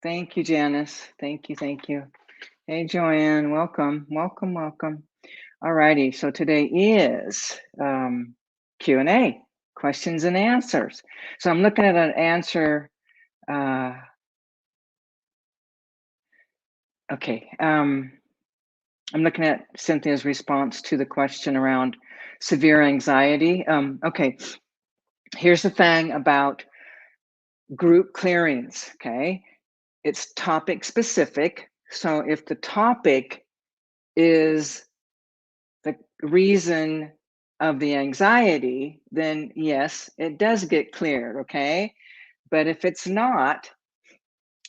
Thank you, Janice. Thank you, thank you. Hey, Joanne, welcome, welcome, welcome. All righty, so today is Q&A, questions and answers. So I'm looking at an answer. Okay, I'm looking at Cynthia's response to the question around severe anxiety. Okay, here's the thing about group clearings, okay? It's topic specific. So if the topic is the reason of the anxiety, then yes, it does get cleared, okay? But if it's not,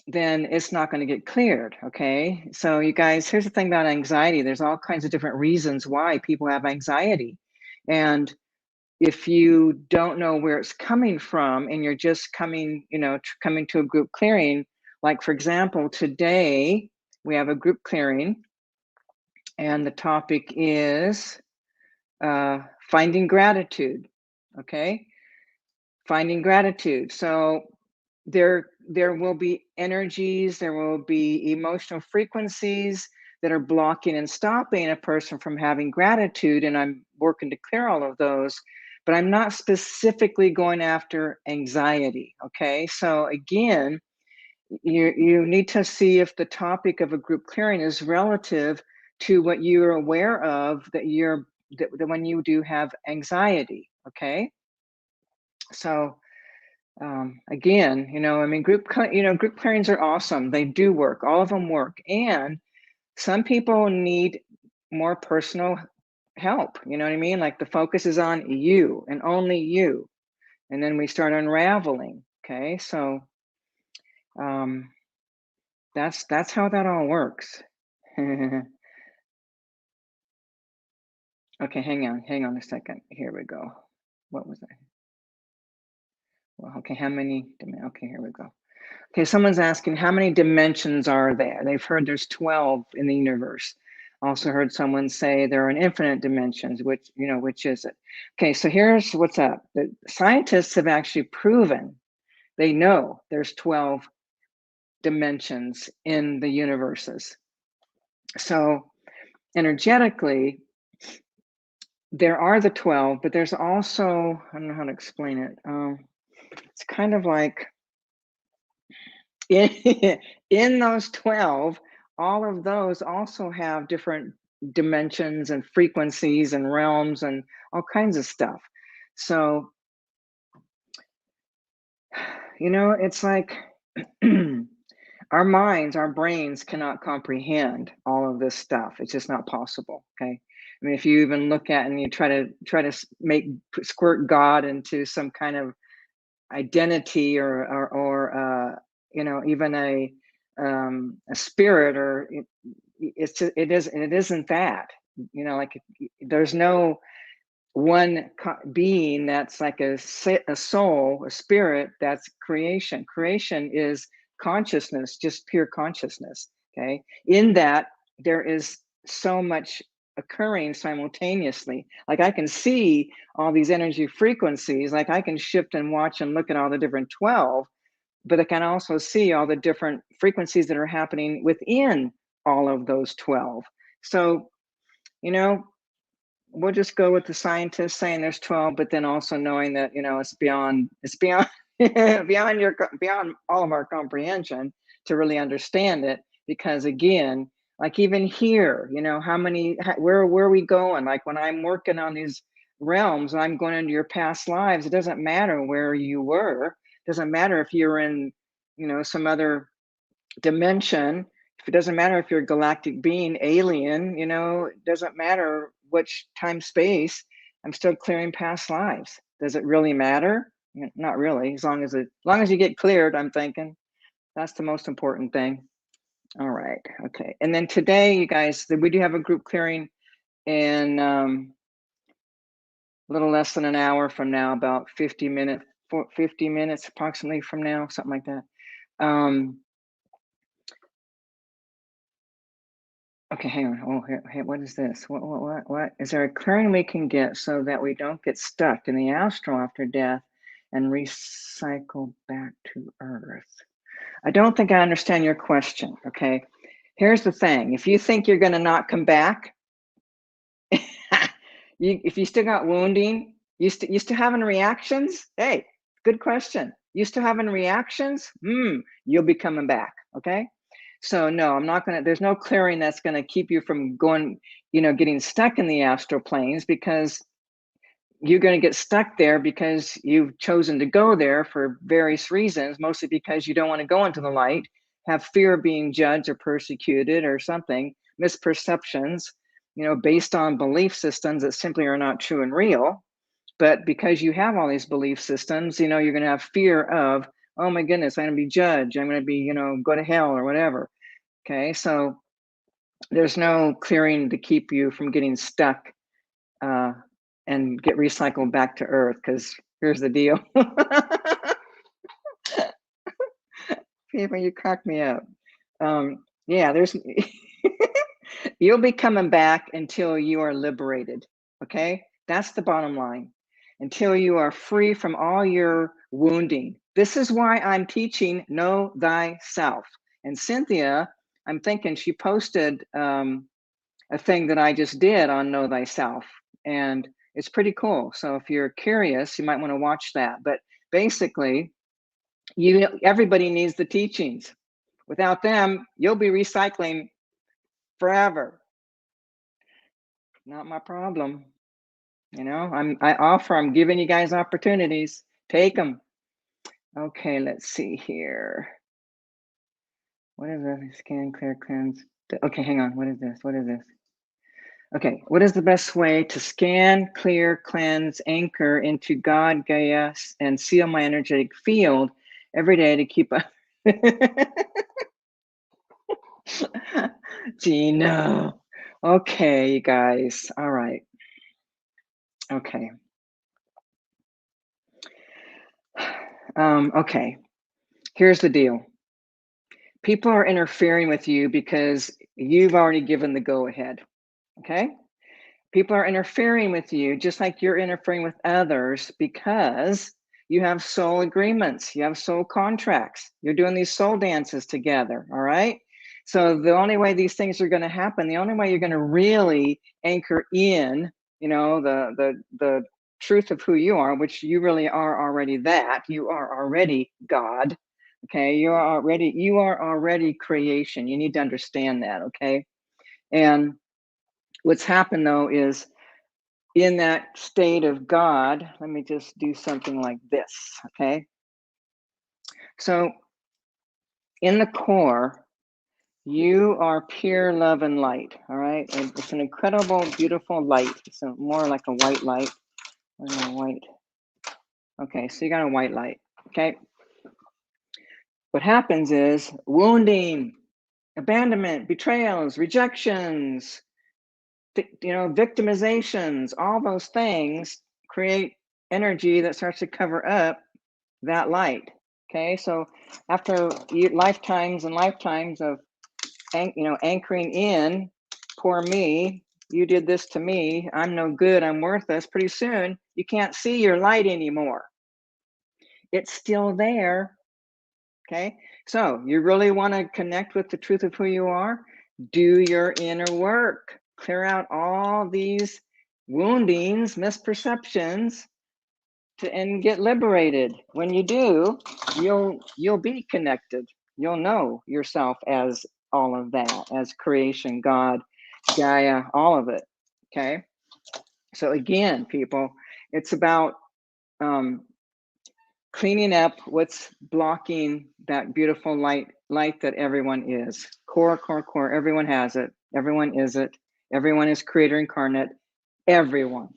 then it's not going to get cleared, okay? So you guys, here's the thing about anxiety. There's all kinds of different reasons why people have anxiety. And if you don't know where it's coming from and you're just coming, coming to a group clearing, like for example, today we have a group clearing and the topic is finding gratitude, okay? Finding gratitude. So there will be energies, there will be emotional frequencies that are blocking and stopping a person from having gratitude, and I'm working to clear all of those, but I'm not specifically going after anxiety, okay? So again, you need to see if the topic of a group clearing is relative to what you're aware of that when you do have anxiety, okay? So again, I mean, group clearings are awesome. They do work. All of them work. And some people need more personal help. You know what I mean? Like the focus is on you and only you. And then we start unraveling. Okay. So that's how that all works. Okay, hang on a second. Here we go. What was that? Well, okay, how many? Okay, here we go. Okay, someone's asking how many dimensions are there? They've heard there's 12 in the universe. Also heard someone say there are infinite dimensions, which is it? Okay, so here's what's up. The scientists have actually proven, they know there's 12 dimensions in the universes. So energetically, there are the 12, but there's also, I don't know how to explain it. It's kind of like, in those 12, all of those also have different dimensions and frequencies and realms and all kinds of stuff. So, it's like our minds, our brains cannot comprehend all of this stuff. It's just not possible. Okay. I mean, if you even look at and you try to squirt God into some kind of identity or even a spirit, or it isn't that, like there's no one being that's like a soul, a spirit. That's creation. Creation is consciousness, just pure consciousness. Okay, in that there is so much occurring simultaneously. Like I can see all these energy frequencies, like I can shift and watch and look at all the different 12, but I can also see all the different frequencies that are happening within all of those 12. So, we'll just go with the scientists saying there's 12, but then also knowing that, it's beyond beyond all of our comprehension to really understand it. Because again, like even here, where are we going? Like when I'm working on these realms, I'm going into your past lives. It doesn't matter where you were. It doesn't matter if you're in, some other dimension. If it doesn't matter if you're a galactic being, alien, it doesn't matter which time space. I'm still clearing past lives. Does it really matter? Not really. As long as you get cleared, I'm thinking that's the most important thing. All right. Okay. And then today, you guys, we do have a group clearing in a little less than an hour from now, about 50 minutes approximately from now, something like that. Okay, hang on. Oh, hey, what is this? What? Is there a clearing we can get so that we don't get stuck in the astral after death and recycle back to Earth? I don't think I understand your question. Okay. Here's the thing. If you think you're going to not come back, if you still got wounding, you still having reactions? Hey, good question. You still having reactions? You'll be coming back. Okay. So no, I'm not going to, there's no clearing that's going to keep you from going, getting stuck in the astral planes, because you're going to get stuck there because you've chosen to go there for various reasons, mostly because you don't want to go into the light, have fear of being judged or persecuted or something, misperceptions, based on belief systems that simply are not true and real. But because you have all these belief systems, you're going to have fear of, oh my goodness, I'm going to be judged. I'm going to be, go to hell or whatever. Okay. So there's no clearing to keep you from getting stuck and get recycled back to earth, because here's the deal. People, you crack me up. Yeah, there's you'll be coming back until you are liberated. Okay, that's the bottom line. Until you are free from all your wounding. This is why I'm teaching Know Thyself. And Cynthia, I'm thinking she posted a thing that I just did on Know Thyself, and it's pretty cool. So if you're curious, you might want to watch that. But basically, everybody needs the teachings. Without them, you'll be recycling forever. Not my problem. I'm giving you guys opportunities. Take them. Okay, let's see here. What is this? Scan, clear, cleanse. Okay, hang on. What is this? What is this? Okay, what is the best way to scan, clear, cleanse, anchor into God, Gaia, and seal my energetic field every day to keep up? Gina. Okay, you guys. All right. Okay. Okay. Here's the deal. People are interfering with you because you've already given the go ahead. Okay. People are interfering with you just like you're interfering with others, because you have soul agreements, you have soul contracts, you're doing these soul dances together. All right. So the only way these things are going to happen, the only way you're going to really anchor in, the truth of who you are, which you really are already that. You are already God. Okay. You are already creation. You need to understand that. Okay. And what's happened though is, in that state of God, let me just do something like this, okay? So in the core, you are pure love and light, all right? And it's an incredible, beautiful light. It's more like a white light. White. Okay, so you got a white light, okay? What happens is wounding, abandonment, betrayals, rejections, victimizations, all those things create energy that starts to cover up that light. Okay, so after lifetimes and lifetimes of anchoring in, poor me, you did this to me, I'm no good, I'm worthless, pretty soon you can't see your light anymore. It's still there. Okay, so you really want to connect with the truth of who you are? Do your inner work. Clear out all these woundings, misperceptions, and get liberated. When you do, you'll be connected. You'll know yourself as all of that, as creation, God, Gaia, all of it. Okay. So again, people, it's about cleaning up what's blocking that beautiful light that everyone is. Core. Everyone has it. Everyone is it. Everyone is creator incarnate. Everyone.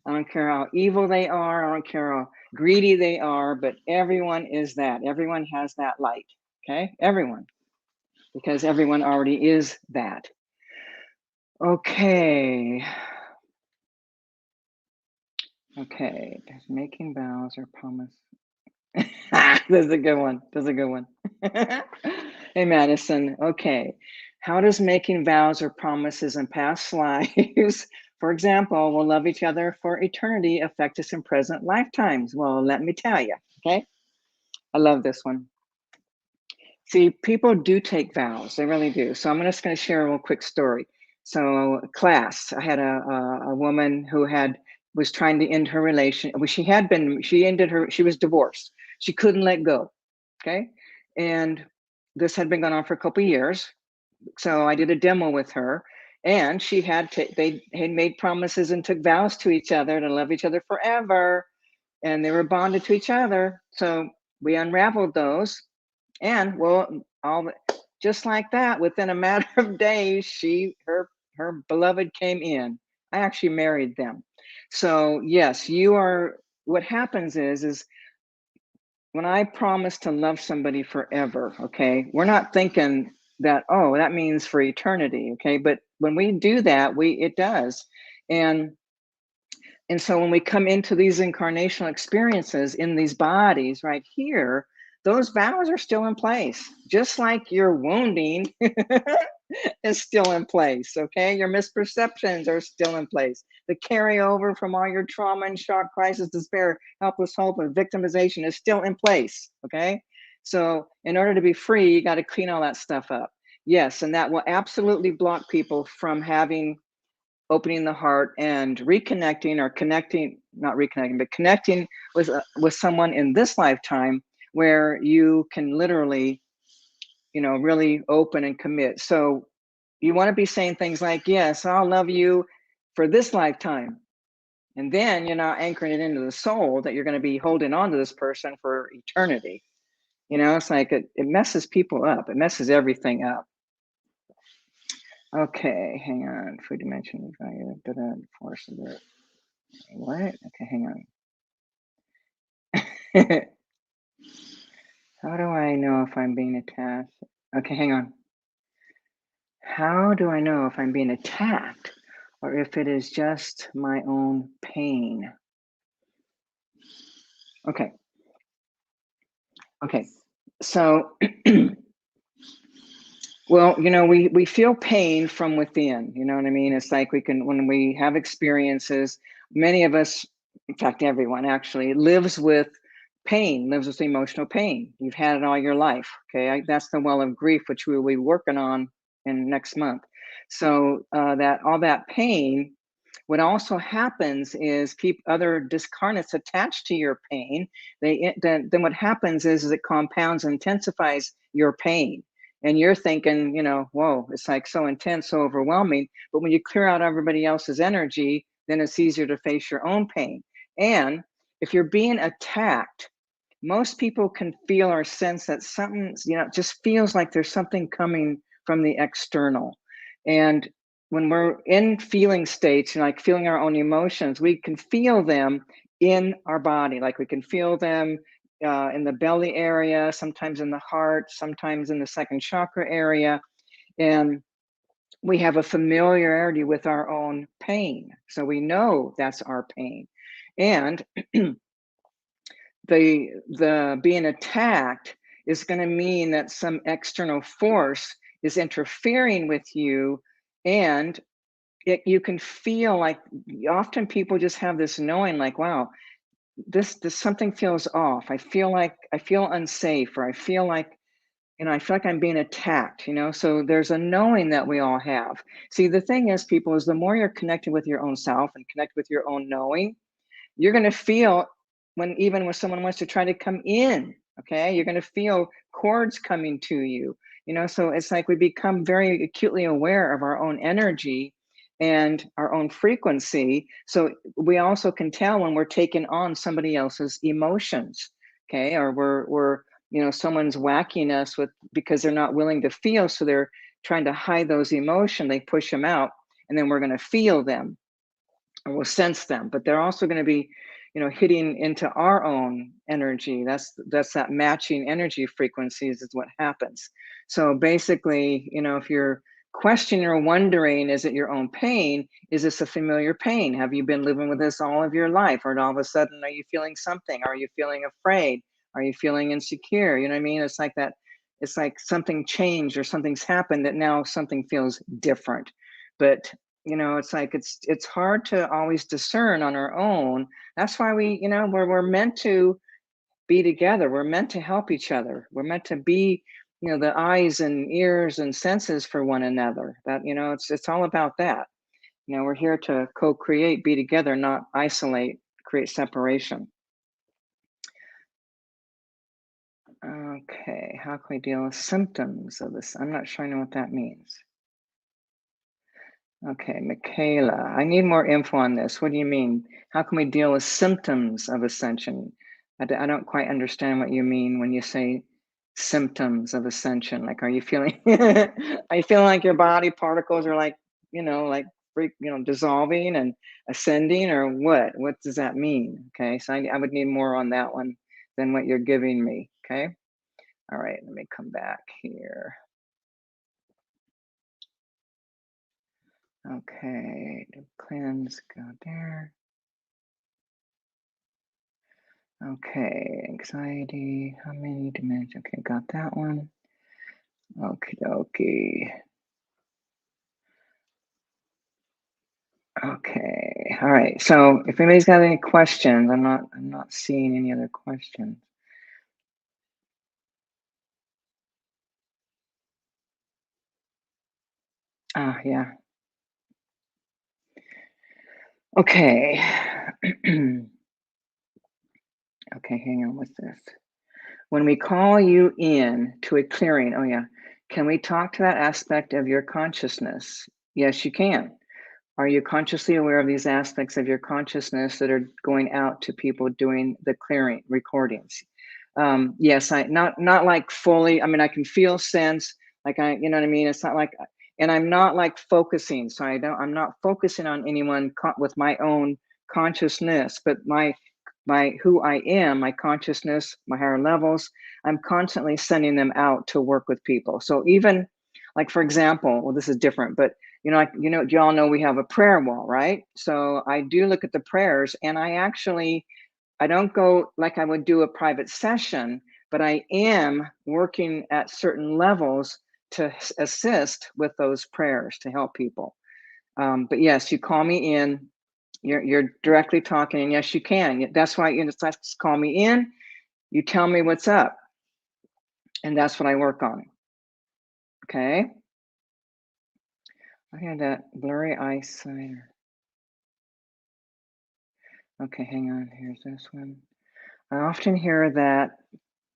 I don't care how evil they are. I don't care how greedy they are, but everyone is that. Everyone has that light. Okay? Everyone. Because everyone already is that. Okay. Okay. Making vows or promise. This is a good one. This is a good one. Hey, Madison. Okay. How does making vows or promises in past lives, for example, will love each other for eternity, affect us in present lifetimes? Well, let me tell you. Okay. I love this one. See, people do take vows. They really do. So I'm just going to share a real quick story. So class, I had a woman who was trying to end her relation. Well, she was divorced. She couldn't let go. Okay. And this had been going on for a couple of years. So I did a demo with her, and they had made promises and took vows to each other to love each other forever. And they were bonded to each other. So we unraveled those. And well, just like that, within a matter of days, her beloved came in. I actually married them. So yes, what happens is when I promise to love somebody forever, okay, we're not thinking that, oh, that means for eternity, okay? But when we do that, it does. And so when we come into these incarnational experiences in these bodies right here, those vows are still in place, just like your wounding is still in place, okay? Your misperceptions are still in place. The carryover from all your trauma and shock, crisis, despair, helpless hope, and victimization is still in place, okay? So in order to be free, you got to clean all that stuff up. Yes, and that will absolutely block people from opening the heart and reconnecting or connecting, not reconnecting, but connecting with someone in this lifetime where you can literally, really open and commit. So you want to be saying things like, yes, I'll love you for this lifetime. And then you're not anchoring it into the soul that you're going to be holding on to this person for eternity. It's like it messes people up. It messes everything up. Okay, hang on. Food dimension value, force of the what? Okay, hang on. How do I know if I'm being attacked? Okay, hang on. How do I know if I'm being attacked or if it is just my own pain? Okay. So, well, we feel pain from within, you know what I mean? It's like when we have experiences, many of us, in fact, everyone actually lives with pain, lives with emotional pain. You've had it all your life. Okay. That's the well of grief, which we will be working on in next month. So, that all that pain, what also happens is other discarnates attached to your pain. Then what happens is it compounds and intensifies your pain. And you're thinking, whoa, it's like so intense, so overwhelming. But when you clear out everybody else's energy, then it's easier to face your own pain. And if you're being attacked, most people can feel or sense that something, it just feels like there's something coming from the external. And when we're in feeling states, like feeling our own emotions, we can feel them in our body. Like we can feel them in the belly area, sometimes in the heart, sometimes in the second chakra area. And we have a familiarity with our own pain. So we know that's our pain. And the being attacked is going to mean that some external force is interfering with you, and you can feel like often people just have this knowing like, wow, this something feels off. I feel unsafe, or I feel like I'm being attacked, so there's a knowing that we all have. See, the thing is, people, is the more you're connected with your own self and connect with your own knowing, you're going to feel even when someone wants to try to come in, okay, you're going to feel cords coming to you, so it's like we become very acutely aware of our own energy and our own frequency. So we also can tell when we're taking on somebody else's emotions, okay, or we're someone's whacking us because they're not willing to feel, so they're trying to hide those emotions. They push them out, and then we're going to feel them, or we'll sense them, but they're also going to be hitting into our own energy. That's that matching energy frequencies is what happens. So basically, if you're questioning or wondering, is it your own pain? Is this a familiar pain? Have you been living with this all of your life? Or all of a sudden, are you feeling something? Are you feeling afraid? Are you feeling insecure? You know what I mean? It's like that. It's like something changed or something's happened that now something feels different. But it's like it's hard to always discern on our own. That's why we're meant to be together. We're meant to help each other. We're meant to be the eyes and ears and senses for one another. That, it's all about that. We're here to co-create, be together, not isolate, create separation. Okay, how can we deal with symptoms of this? I'm not sure I know what that means. Okay, Michaela, I need more info on this. What do you mean? How can we deal with symptoms of ascension? I don't quite understand what you mean when you say symptoms of ascension. Like, are you feeling are you feeling like your body particles are like, like dissolving and ascending, or what? What does that mean? Okay, so I would need more on that one than what you're giving me. Okay. All right, let me come back here. Okay, cleanse, go there. Okay, anxiety, how many dimensions? Okay, got that one. Okie dokie. Okay, all right. So if anybody's got any questions, I'm not seeing any other questions. Ah, yeah. Okay. Okay, hang on with this. When we call you in to a clearing, oh yeah, can we talk to that aspect of your consciousness? Yes, you can. Are you consciously aware of these aspects of your consciousness that are going out to people doing the clearing recordings? Yes, I not like fully. I mean, I can feel sense, like you know what I mean. It's not like, and I'm not like focusing. So I'm not focusing on anyone with my own consciousness, but my who I am, my consciousness, my higher levels. I'm constantly sending them out to work with people. So even like, for example, well, this is different, but you all know we have a prayer wall, right? So I do look at the prayers, and I don't go like I would do a private session, but I am working at certain levels to assist with those prayers to help people. But yes, you call me in, you're directly talking, and yes, you can. That's why just call me in, you tell me what's up, and that's what I work on. Okay. I had that blurry eyesight. Okay, hang on. Here's this one. I often hear that,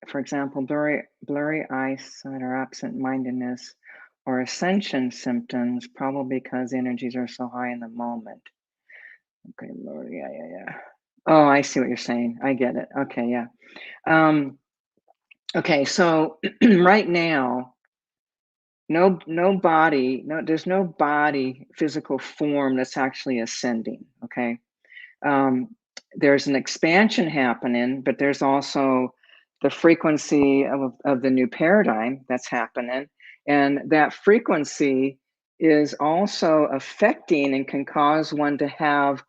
for example, blurry eyesight or absent-mindedness or ascension symptoms, probably because energies are so high in the moment. Okay, Lord, yeah. Oh, I see what you're saying. I get it. Okay, yeah. Okay, so right now, there's no body, physical form that's actually ascending. Okay. um, there's an expansion happening, but there's also the frequency of the new paradigm that's happening. And that frequency is also affecting and can cause one to have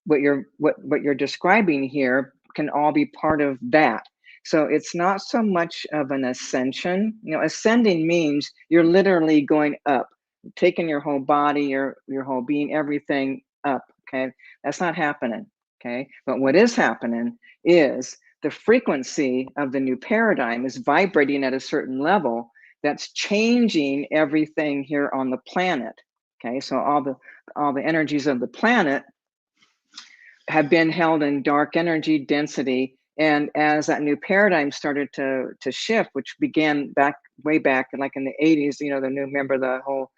what you're describing here can all be part of that. So it's not so much of an ascension. Ascending means you're literally going up, taking your whole body, your whole being, everything up. Okay. That's not happening. Okay. But what is happening is the frequency of the new paradigm is vibrating at a certain level that's changing everything here on the planet. Okay. So all the energies of the planet have been held in dark energy density. And as that new paradigm started to shift, which began way back like in the 80s, the new, remember the whole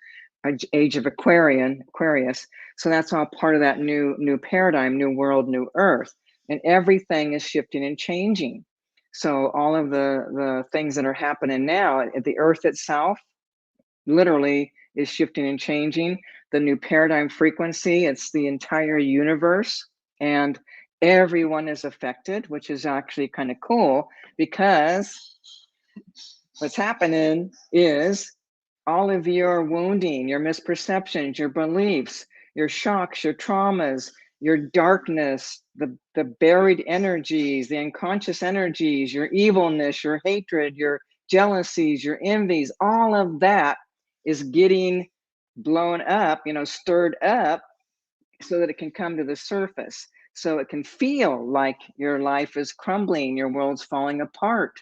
age of Aquarius. So that's all part of that new paradigm, new world, new earth. And everything is shifting and changing. So all of the things that are happening now at the earth itself literally is shifting and changing. The new paradigm frequency, it's the entire universe, and everyone is affected, which is actually kind of cool, because what's happening is all of your wounding, your misperceptions, your beliefs, your shocks, your traumas, your darkness, the buried energies, the unconscious energies, your evilness, your hatred, your jealousies, your envies, all of that is getting blown up, stirred up, so that it can come to the surface. So it can feel like your life is crumbling, your world's falling apart.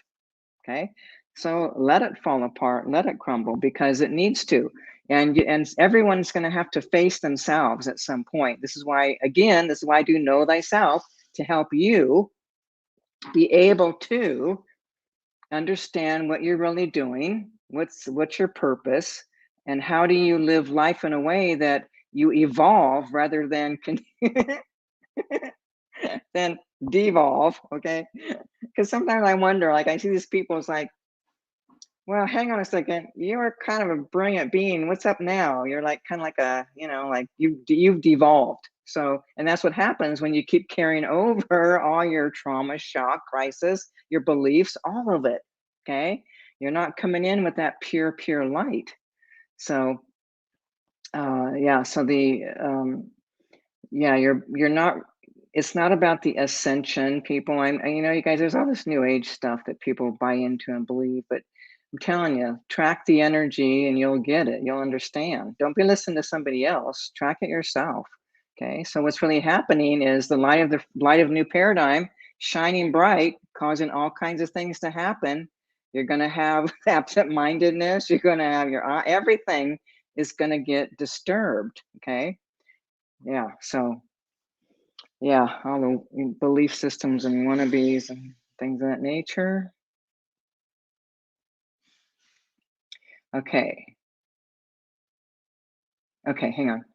Okay. So let it fall apart, let it crumble, because it needs to. And everyone's going to have to face themselves at some point. This is why, again, this is why I do know thyself, to help you be able to understand what you're really doing, what's your purpose, and how do you live life in a way that you evolve rather than than devolve. Okay, because sometimes I wonder, like I see these people, it's like, well, hang on a second. You are kind of a brilliant being. What's up now? You're like kind of like a, like you've devolved. So, and that's what happens when you keep carrying over all your trauma, shock, crisis, your beliefs, all of it. Okay, you're not coming in with that pure light. So, yeah. So yeah, you're not. It's not about the ascension, people. You guys, there's all this new age stuff that people buy into and believe, but I'm telling you, track the energy and you'll get it. You'll understand. Don't be listening to somebody else. Track it yourself. Okay. So what's really happening is the light of new paradigm shining bright, causing all kinds of things to happen. You're going to have absent-mindedness. You're going to have everything is going to get disturbed. Okay. Yeah. So yeah, all the belief systems and wannabes and things of that nature. Okay. Okay, hang on.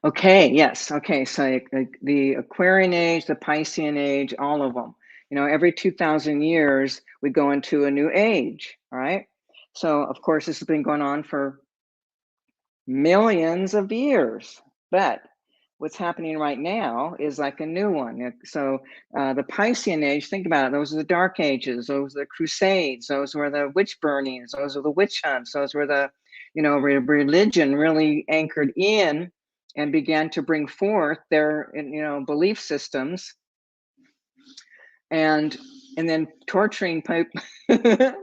Okay, yes. Okay, so like the Aquarian age, the Piscean age, all of them. Every 2,000 years, we go into a new age, all right? So, of course, this has been going on for millions of years. But what's happening right now is like a new one. So the Piscean age, think about it, those are the dark ages, those are the crusades, those were the witch burnings, those are the witch hunts, those were the, religion really anchored in and began to bring forth their, belief systems, and then torturing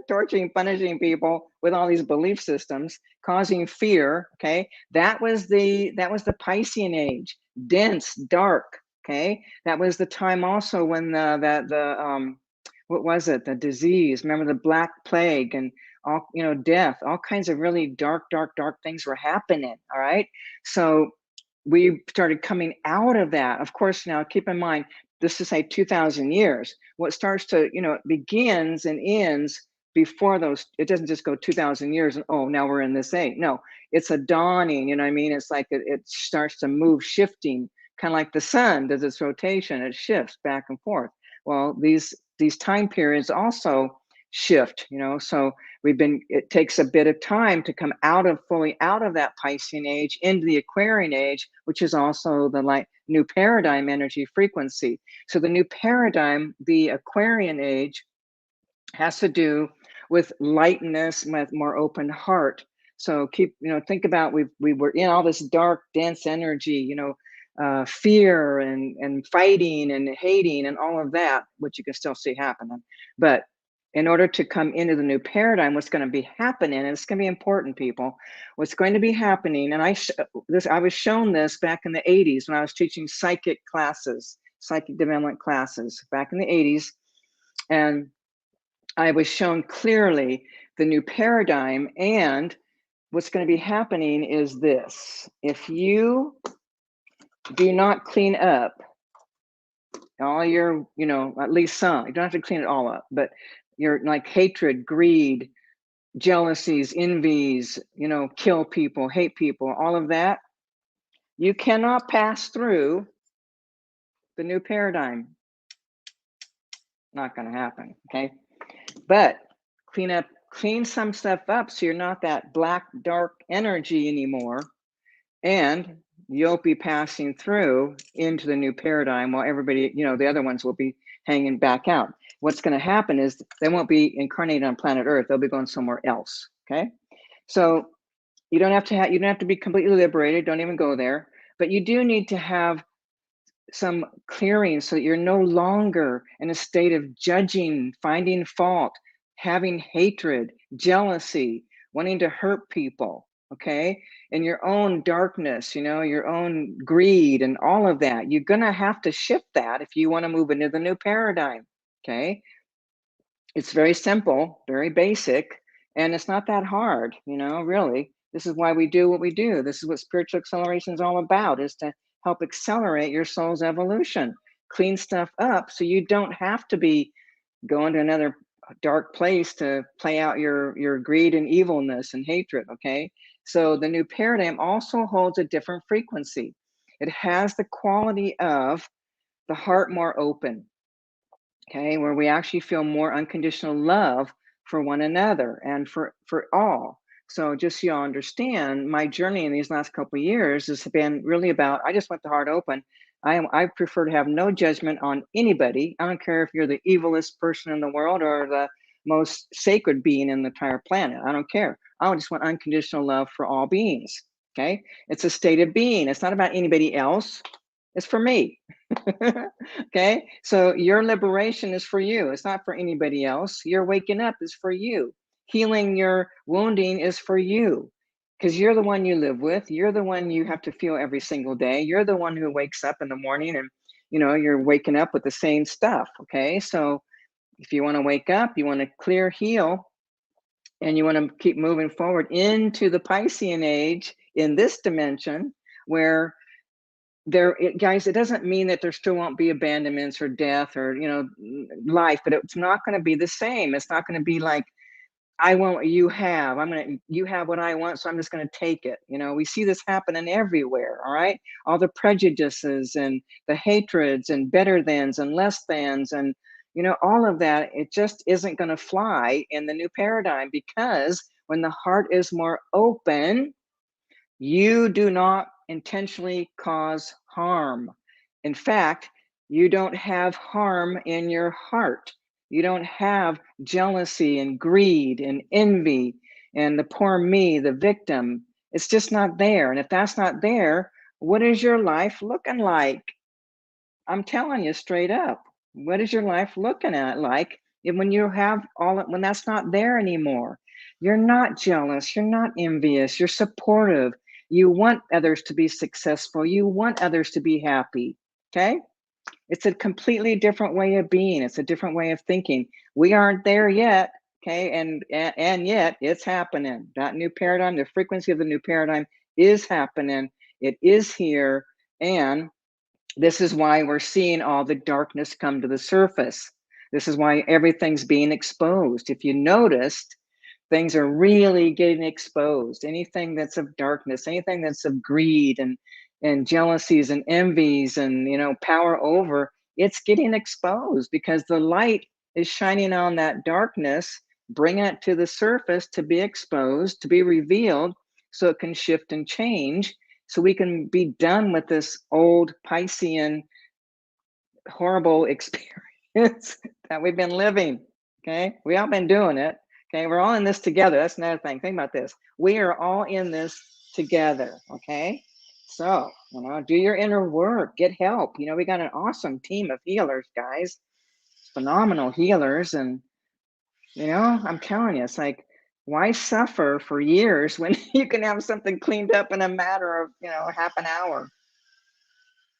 torturing, punishing people with all these belief systems, causing fear. Okay, that was the Piscean age, dense, dark. Okay, that was the time also when the what was it, the disease, remember the Black Plague, and all, death, all kinds of really dark things were happening. All right, so we started coming out of that. Of course, now keep in mind, this is say 2,000 years. What starts to, it begins and ends before those. It doesn't just go 2,000 years and, oh, now we're in this age. No, it's a dawning. You know what I mean? It's like it starts to move, shifting, kind of like the sun does its rotation. It shifts back and forth. Well, these time periods also shift. So it takes a bit of time to come fully out of that Piscean age into the Aquarian age, which is also the new paradigm energy frequency. So the new paradigm, the Aquarian age, has to do with lightness, with more open heart. So think about, we were in all this dark, dense energy, fear and fighting and hating and all of that, which you can still see happening. But in order to come into the new paradigm, what's going to be happening, and it's going to be important, people, what's going to be happening, and I was shown this back in the 80s when I was teaching psychic classes, psychic development classes back in the 80s. And I was shown clearly the new paradigm, and what's going to be happening is this. If you do not clean up all your, at least some, you don't have to clean it all up, but your like hatred, greed, jealousies, envies, kill people, hate people, all of that, you cannot pass through the new paradigm. Not going to happen. Okay. But clean some stuff up so you're not that black, dark energy anymore. And you'll be passing through into the new paradigm while everybody, the other ones will be hanging back out. What's going to happen is they won't be incarnated on planet Earth. They'll be going somewhere else. Okay. So you don't have to be completely liberated. Don't even go there. But you do need to have some clearing so that you're no longer in a state of judging, finding fault, having hatred, jealousy, wanting to hurt people, okay? And your own darkness, your own greed and all of that. You're going to have to shift that if you want to move into the new paradigm, okay? It's very simple, very basic, and it's not that hard, you know, really. This is why we do what we do. This is what spiritual acceleration is all about, is to help accelerate your soul's evolution, clean stuff up so you don't have to be going to another dark place to play out your greed and evilness and hatred, okay? So the new paradigm also holds a different frequency. It has the quality of the heart more open, okay, where we actually feel more unconditional love for one another and for all. So just so you all understand, my journey in these last couple of years has been really about, I just want the heart open. I prefer to have no judgment on anybody. I don't care if you're the evilest person in the world or the most sacred being in the entire planet. I don't care. I just want unconditional love for all beings. Okay. It's a state of being. It's not about anybody else. It's for me. Okay, so your liberation is for you, it's not for anybody else. Your waking up is for you. Healing your wounding is for you, because you're the one you live with. You're the one you have to feel every single day. You're the one who wakes up in the morning and, you know, you're waking up with the same stuff. Okay, so if you want to wake up, you want to clear, heal, and you want to keep moving forward into the Piscean age in this dimension where guys, it doesn't mean that there still won't be abandonments or death or, you know, life, but it's not going to be the same. It's not going to be like, I want what you have, you have what I want, so I'm just going to take it. You know, we see this happening everywhere. All right, all the prejudices and the hatreds and better thans and less thans, and, you know, all of that, it just isn't going to fly in the new paradigm, because when the heart is more open, you do not intentionally cause harm. In fact, you don't have harm in your heart. You don't have jealousy and greed and envy and the poor me, the victim. It's just not there. And if that's not there, what is your life looking like? I'm telling you straight up. What is your life looking at like when you have when that's not there anymore? You're not jealous, you're not envious, you're supportive. You want others to be successful, you want others to be happy. Okay? It's a completely different way of being. It's a different way of thinking. We aren't there yet, okay? And yet it's happening. That new paradigm, the frequency of the new paradigm is happening. It is here, and this is why we're seeing all the darkness come to the surface. This is why everything's being exposed. If you noticed, things are really getting exposed. Anything that's of darkness, anything that's of greed and jealousies and envies and, you know, power over, it's getting exposed because the light is shining on that darkness, bringing it to the surface to be exposed, to be revealed, so it can shift and change, so we can be done with this old Piscean horrible experience that we've been living. Okay, we all been doing it. Okay, we're all in this together. That's another thing. Think about this. We are all in this together. Okay, so, you know, do your inner work, get help. You know, we got an awesome team of healers, guys, phenomenal healers. And, you know, I'm telling you, it's like, why suffer for years when you can have something cleaned up in a matter of, you know, half an hour?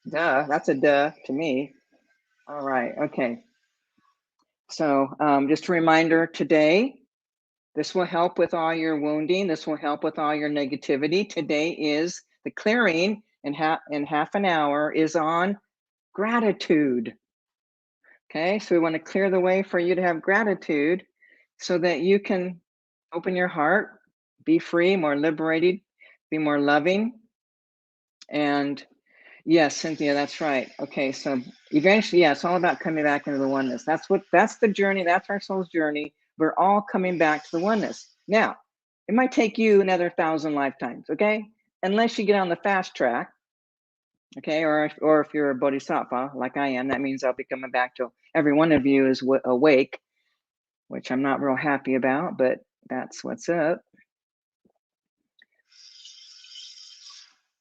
Duh, that's a duh to me. All right, okay. So just a reminder today, this will help with all your wounding. This will help with all your negativity. Today is the clearing in half an hour is on gratitude. Okay, so we want to clear the way for you to have gratitude so that you can open your heart, be free, more liberated, be more loving. And yes, Cynthia, that's right. Okay, so eventually, yeah, it's all about coming back into the oneness. That's the journey, that's our soul's journey. We're all coming back to the oneness. Now, it might take you another 1,000 lifetimes, okay? Unless you get on the fast track, okay? Or if you're a bodhisattva like I am, that means I'll be coming back to every one of you is awake, which I'm not real happy about, but that's what's up.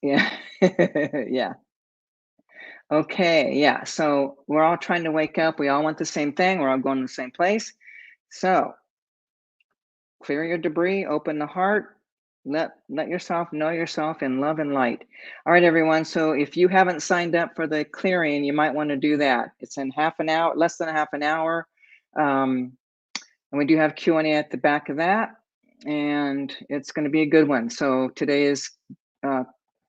Yeah, yeah. Okay, yeah. So we're all trying to wake up. We all want the same thing. We're all going to the same place. So clear your debris, open the heart, let yourself know yourself in love and light. All right, everyone. So if you haven't signed up for the clearing, you might want to do that. It's in half an hour, less than half an hour. And we do have Q&A at the back of that, and it's going to be a good one. So today is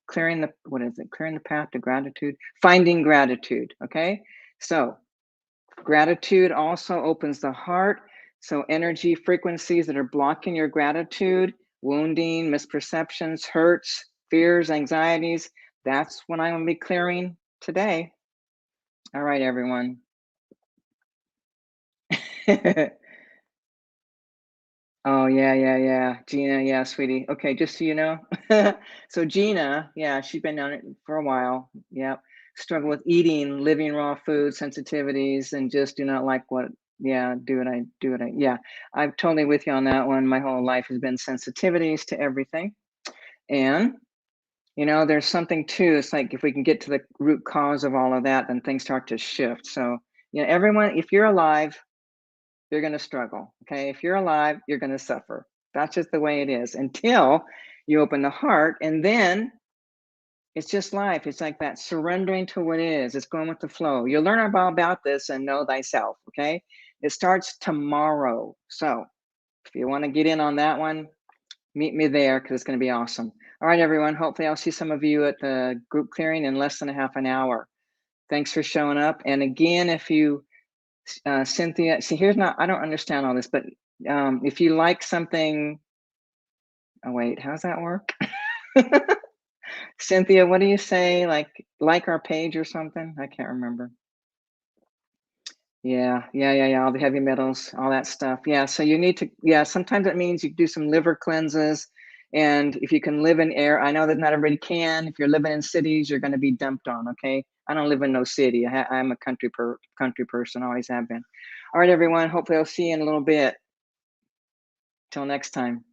clearing the, what is it? Clearing the path to gratitude, finding gratitude. Okay. So gratitude also opens the heart. So energy frequencies that are blocking your gratitude, wounding, misperceptions, hurts, fears, anxieties, that's what I'm going to be clearing today. All right, everyone. Oh, yeah. Gina, yeah, sweetie. Okay, just so you know. So Gina, yeah, she's been on it for a while. Yeah. Struggle with eating, living raw food, sensitivities, and just do not like what, yeah, yeah. I'm totally with you on that one. My whole life has been sensitivities to everything. And, there's something too, it's like if we can get to the root cause of all of that, then things start to shift. So, everyone, if you're alive, you're going to struggle. Okay. If you're alive, you're going to suffer. That's just the way it is until you open the heart. And then it's just life. It's like that surrendering to what is. It's going with the flow. You'll learn about this and know thyself. Okay. It starts tomorrow. So if you want to get in on that one, meet me there because it's going to be awesome. All right, everyone. Hopefully, I'll see some of you at the group clearing in less than a half an hour. Thanks for showing up. And again, if you Cynthia, see, I don't understand all this, but if you like something, oh wait, how's that work? Cynthia, what do you say? Like our page or something? I can't remember. Yeah. All the heavy metals, all that stuff. Yeah. So you need to, yeah, sometimes it means you do some liver cleanses. And if you can live in air, I know that not everybody can. If you're living in cities, you're going to be dumped on. Okay. I don't live in no city. I'm a country person, always have been. All right, everyone. Hopefully I'll see you in a little bit. Till next time.